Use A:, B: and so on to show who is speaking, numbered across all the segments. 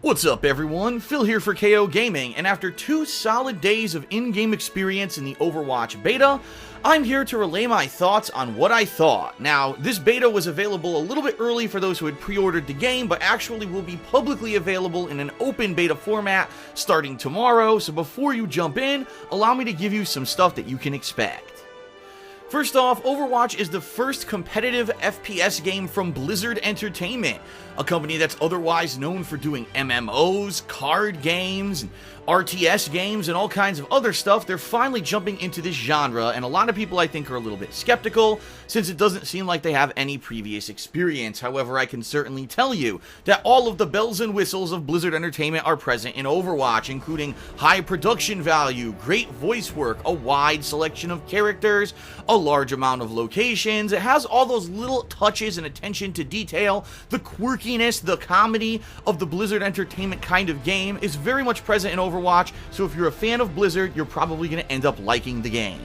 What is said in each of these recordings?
A: What's up everyone, Phil here for KO Gaming, and after 2 solid days of in-game experience in the Overwatch beta, I'm here to relay my thoughts on what I thought. Now, this beta was available a little bit early for those who had pre-ordered the game, but actually will be publicly available in an open beta format starting tomorrow, so before you jump in, allow me to give you some stuff that you can expect. First off, Overwatch is the first competitive FPS game from Blizzard Entertainment, a company that's otherwise known for doing MMOs, card games, and RTS games, and all kinds of other stuff. They're finally jumping into this genre, and a lot of people I think are a little bit skeptical, since it doesn't seem like they have any previous experience. However, I can certainly tell you that all of the bells and whistles of Blizzard Entertainment are present in Overwatch, including high production value, great voice work, a wide selection of characters, a large amount of locations. It has all those little touches and attention to detail. The quirkiness, the comedy of the Blizzard Entertainment kind of game is very much present in Overwatch, so if you're a fan of Blizzard, you're probably going to end up liking the game.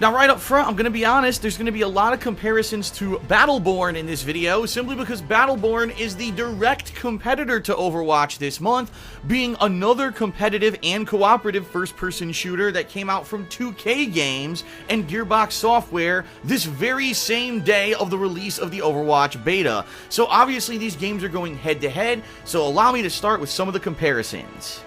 A: Now, right up front, I'm going to be honest, there's going to be a lot of comparisons to Battleborn in this video, simply because Battleborn is the direct competitor to Overwatch this month, being another competitive and cooperative first-person shooter that came out from 2K Games and Gearbox Software this very same day of the release of the Overwatch beta. So obviously these games are going head-to-head, so allow me to start with some of the comparisons.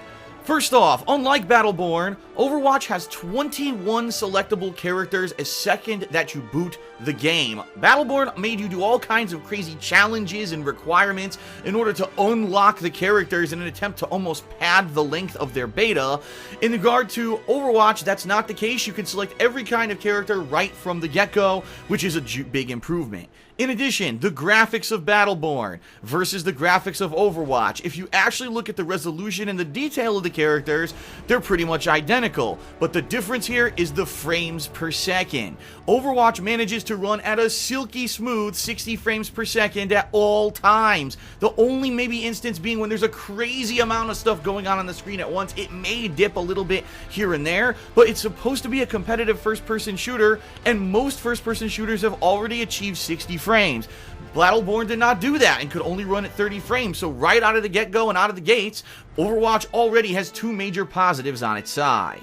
A: First off, unlike Battleborn, Overwatch has 21 selectable characters a second that you boot the game. Battleborn made you do all kinds of crazy challenges and requirements in order to unlock the characters in an attempt to almost pad the length of their beta. In regard to Overwatch, that's not the case. You can select every kind of character right from the get-go, which is a big improvement. In addition, the graphics of Battleborn versus the graphics of Overwatch, if you actually look at the resolution and the detail of the characters, they're pretty much identical, but the difference here is the frames per second. Overwatch manages to run at a silky smooth 60 frames per second at all times. The only maybe instance being when there's a crazy amount of stuff going on the screen at once. It may dip a little bit here and there, but it's supposed to be a competitive first-person shooter, and most first-person shooters have already achieved 60 frames. Battleborn did not do that and could only run at 30 frames, so right out of the get-go and out of the gates, Overwatch already has 2 major positives on its side.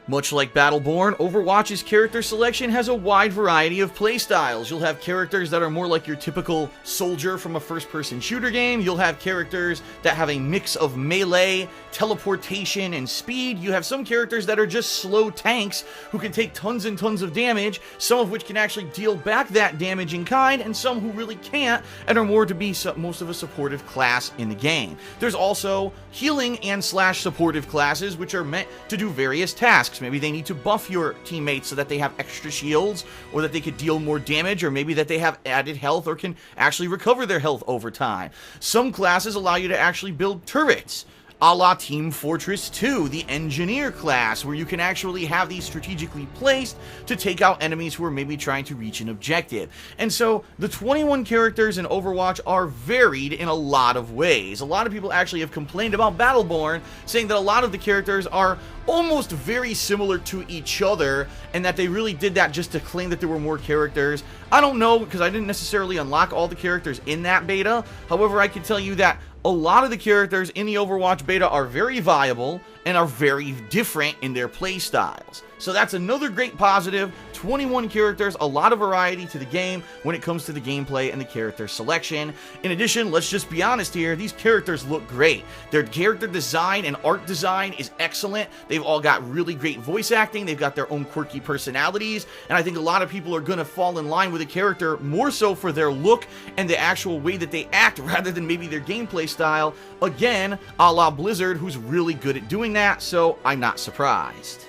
A: Much like Battleborn, Overwatch's character selection has a wide variety of playstyles. You'll have characters that are more like your typical soldier from a first-person shooter game. You'll have characters that have a mix of melee, teleportation, and speed. You have some characters that are just slow tanks who can take tons and tons of damage, some of which can actually deal back that damage in kind, and some who really can't and are more to be most of a supportive class in the game. There's also healing and supportive classes, which are meant to do various tasks. Maybe they need to buff your teammates so that they have extra shields, or that they could deal more damage, or maybe that they have added health or can actually recover their health over time. Some classes allow you to actually build turrets, a la Team Fortress 2, the Engineer class, where you can actually have these strategically placed to take out enemies who are maybe trying to reach an objective. And so, the 21 characters in Overwatch are varied in a lot of ways. A lot of people actually have complained about Battleborn, saying that a lot of the characters are almost very similar to each other, and that they really did that just to claim that there were more characters. I don't know, because I didn't necessarily unlock all the characters in that beta. However, I can tell you that a lot of the characters in the Overwatch beta are very viable and are very different in their play styles. So that's another great positive. 21 characters, a lot of variety to the game when it comes to the gameplay and the character selection. In addition, let's just be honest here, these characters look great. Their character design and art design is excellent. They've all got really great voice acting. They've got their own quirky personalities, and I think a lot of people are going to fall in line with a character more so for their look and the actual way that they act rather than maybe their gameplay style. Again, a la Blizzard, who's really good at doing that, so I'm not surprised.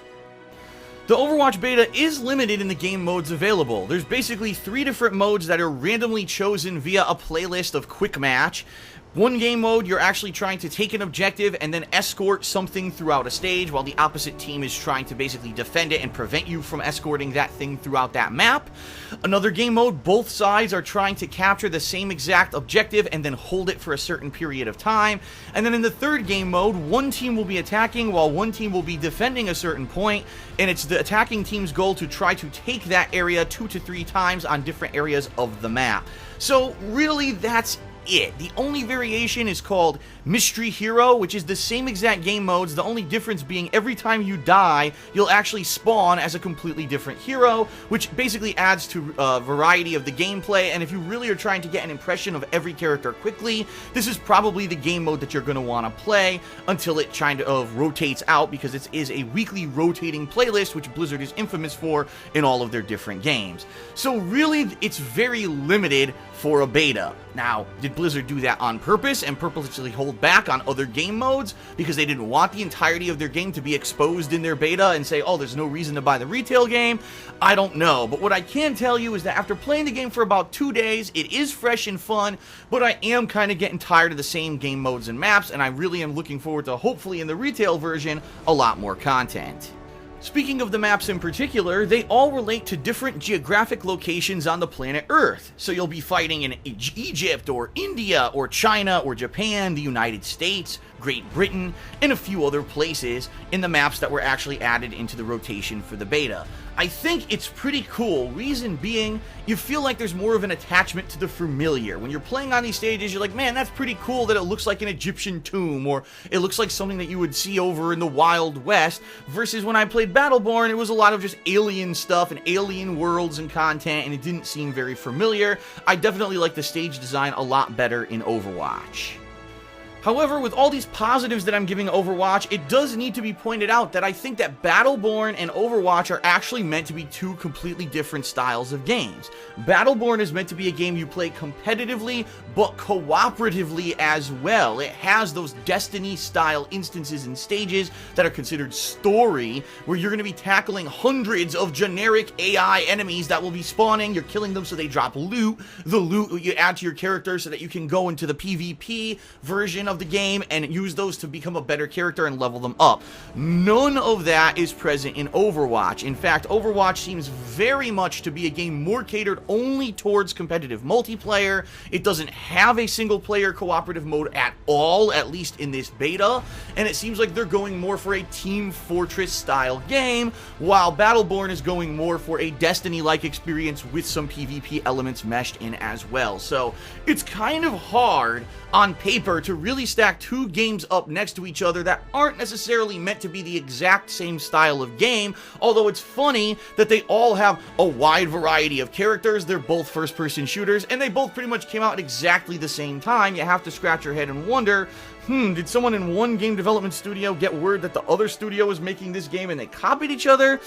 A: The Overwatch beta is limited in the game modes available. There's basically 3 different modes that are randomly chosen via a playlist of quick match. One game mode, you're actually trying to take an objective and then escort something throughout a stage while the opposite team is trying to basically defend it and prevent you from escorting that thing throughout that map. Another game mode, both sides are trying to capture the same exact objective and then hold it for a certain period of time. And then in the third game mode, one team will be attacking while one team will be defending a certain point, and it's the attacking team's goal to try to take that area 2 to 3 times on different areas of the map. So really, that's it. The only variation is called Mystery Hero, which is the same exact game modes, the only difference being every time you die, you'll actually spawn as a completely different hero, which basically adds to variety of the gameplay, and if you really are trying to get an impression of every character quickly, this is probably the game mode that you're going to want to play until it kind of rotates out, because it is a weekly rotating playlist, which Blizzard is infamous for in all of their different games. So really, it's very limited for a beta. Now, did Blizzard do that on purpose and purposely hold back on other game modes because they didn't want the entirety of their game to be exposed in their beta and say, oh, there's no reason to buy the retail game? I don't know, but what I can tell you is that after playing the game for about 2 days, it is fresh and fun, but I am kind of getting tired of the same game modes and maps, and I really am looking forward to, hopefully in the retail version, a lot more content. Speaking of the maps in particular, they all relate to different geographic locations on the planet Earth. So you'll be fighting in Egypt, or India, or China, or Japan, the United States, Great Britain, and a few other places in the maps that were actually added into the rotation for the beta. I think it's pretty cool, reason being, you feel like there's more of an attachment to the familiar. When you're playing on these stages, you're like, man, that's pretty cool that it looks like an Egyptian tomb, or it looks like something that you would see over in the Wild West, versus when I played Battleborn, it was a lot of just alien stuff and alien worlds and content, and it didn't seem very familiar. I definitely like the stage design a lot better in Overwatch. However, with all these positives that I'm giving Overwatch, it does need to be pointed out that I think that Battleborn and Overwatch are actually meant to be two completely different styles of games. Battleborn is meant to be a game you play competitively, but cooperatively as well. It has those Destiny-style instances and stages that are considered story, where you're going to be tackling hundreds of generic AI enemies that will be spawning. You're killing them so they drop loot. The loot you add to your character so that you can go into the PvP version of the game and use those to become a better character and level them up. None of that is present in Overwatch. In fact, Overwatch seems very much to be a game more catered only towards competitive multiplayer. It doesn't have a single player cooperative mode at all, at least in this beta, and it seems like they're going more for a Team Fortress style game, while Battleborn is going more for a Destiny-like experience with some PvP elements meshed in as well. So it's kind of hard on paper to really stack two games up next to each other that aren't necessarily meant to be the exact same style of game, although it's funny that they all have a wide variety of characters. They're both first-person shooters, and they both pretty much came out at exactly the same time. You have to scratch your head and wonder, did someone in one game development studio get word that the other studio was making this game and they copied each other?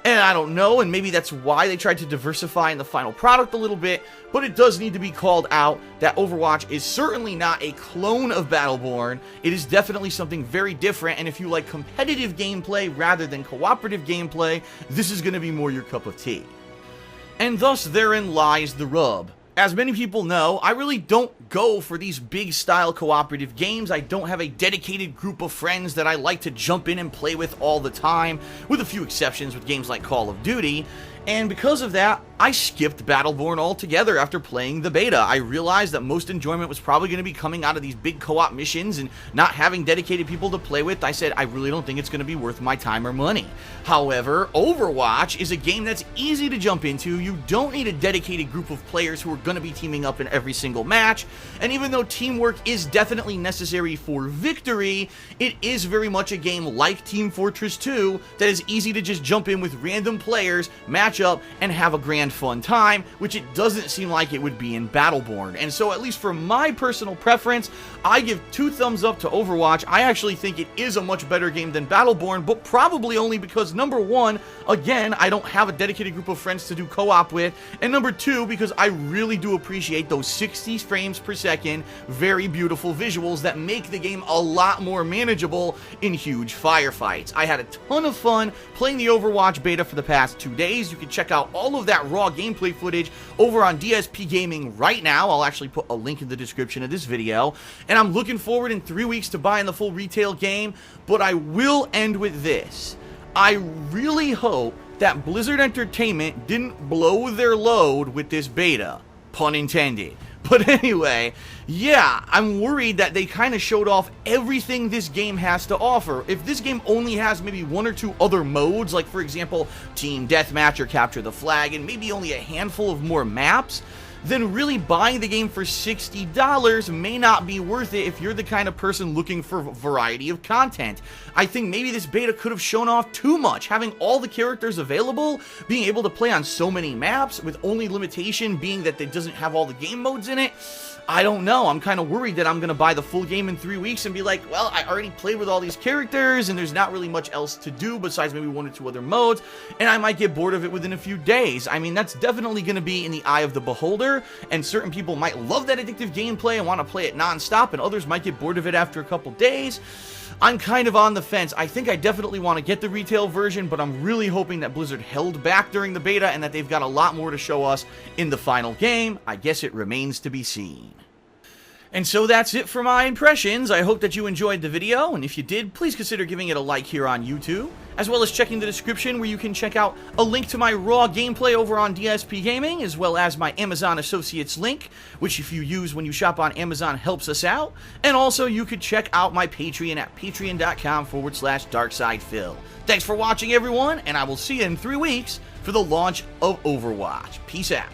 A: And I don't know, and maybe that's why they tried to diversify in the final product a little bit, but it does need to be called out that Overwatch is certainly not a clone of Battleborn. It is definitely something very different, and if you like competitive gameplay rather than cooperative gameplay, this is going to be more your cup of tea. And thus therein lies the rub. As many people know, I really don't go for these big style cooperative games. I don't have a dedicated group of friends that I like to jump in and play with all the time, with a few exceptions with games like Call of Duty. And because of that, I skipped Battleborn altogether after playing the beta. I realized that most enjoyment was probably going to be coming out of these big co-op missions and not having dedicated people to play with. I said, I really don't think it's going to be worth my time or money. However, Overwatch is a game that's easy to jump into. You don't need a dedicated group of players who are going to be teaming up in every single match. And even though teamwork is definitely necessary for victory, it is very much a game like Team Fortress 2 that is easy to just jump in with random players, match up, and have a grand fun time, which it doesn't seem like it would be in Battleborn. And so, at least for my personal preference, I give 2 thumbs up to Overwatch. I actually think it is a much better game than Battleborn, but probably only because, number 1, again, I don't have a dedicated group of friends to do co-op with, and number 2, because I really do appreciate those 60 frames per second, very beautiful visuals that make the game a lot more manageable in huge firefights. I had a ton of fun playing the Overwatch beta for the past 2 days. You can check out all of that raw gameplay footage over on DSP Gaming right now. I'll actually put a link in the description of this video, and I'm looking forward in 3 weeks to buying the full retail game. But I will end with this. I really hope that Blizzard Entertainment didn't blow their load with this beta, pun intended. But anyway, yeah, I'm worried that they kind of showed off everything this game has to offer. If this game only has maybe 1 or 2 other modes, like for example, Team Deathmatch or Capture the Flag, and maybe only a handful of more maps, then really buying the game for $60 may not be worth it if you're the kind of person looking for a variety of content. I think maybe this beta could have shown off too much, having all the characters available, being able to play on so many maps, with only limitation being that it doesn't have all the game modes in it. I don't know. I'm kind of worried that I'm going to buy the full game in 3 weeks and be like, well, I already played with all these characters and there's not really much else to do besides maybe 1 or 2 other modes, and I might get bored of it within a few days. I mean, that's definitely going to be in the eye of the beholder, and certain people might love that addictive gameplay and want to play it non-stop, and others might get bored of it after a couple days. I'm kind of on the fence. I think I definitely want to get the retail version, but I'm really hoping that Blizzard held back during the beta and that they've got a lot more to show us in the final game. I guess it remains to be seen. And so that's it for my impressions. I hope that you enjoyed the video, and if you did, please consider giving it a like here on YouTube, as well as checking the description where you can check out a link to my raw gameplay over on DSP Gaming, as well as my Amazon Associates link, which if you use when you shop on Amazon helps us out. And also you could check out my Patreon at patreon.com/DarksidePhil. Thanks for watching, everyone, and I will see you in 3 weeks for the launch of Overwatch. Peace out.